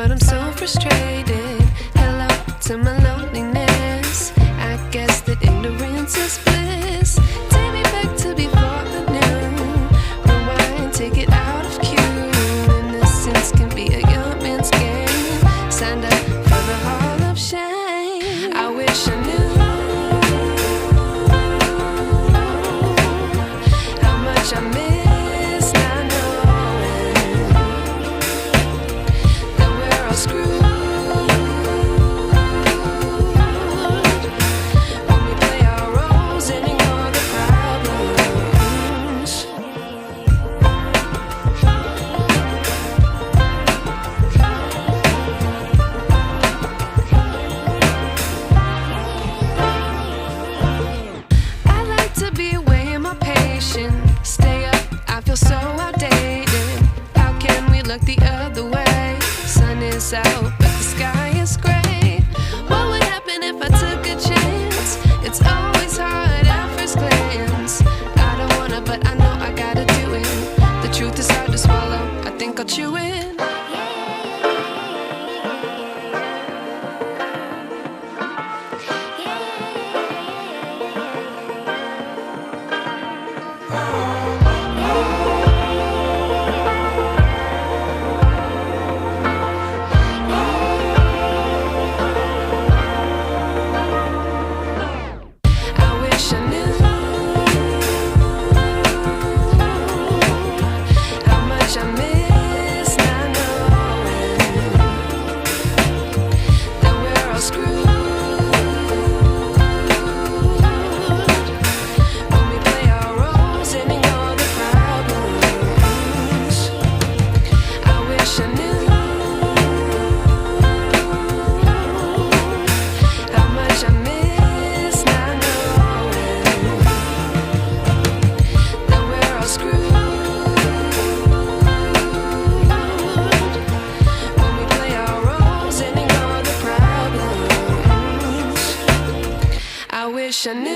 but I'm so frustrated. Hello to my loneliness. I guess that ignorance is bliss. Take me back to before I knew. Rewind, take it out of cue. Innocence can be a young man's game. Signed up for the hall of shame. I wish I knew how much I miss not knowing that we're all screwed. When we play our roles and ignore the problems. I like to be away in my patience. Stay up, I feel so outdated. How can we look the other way? Sun is out, but the sky is gray. What would happen if I took a chance? It's always hard at first glance. I don't wanna, but I know I gotta do it. The truth is hard to swallow, I think I'll chew it. I wish I knew how much I miss not knowing that we're all screwed. When we play our roles and ignore the problems. I wish I knew how much I miss not knowing that we're all screwed. When we play our roles and ignore the problems. I wish I knew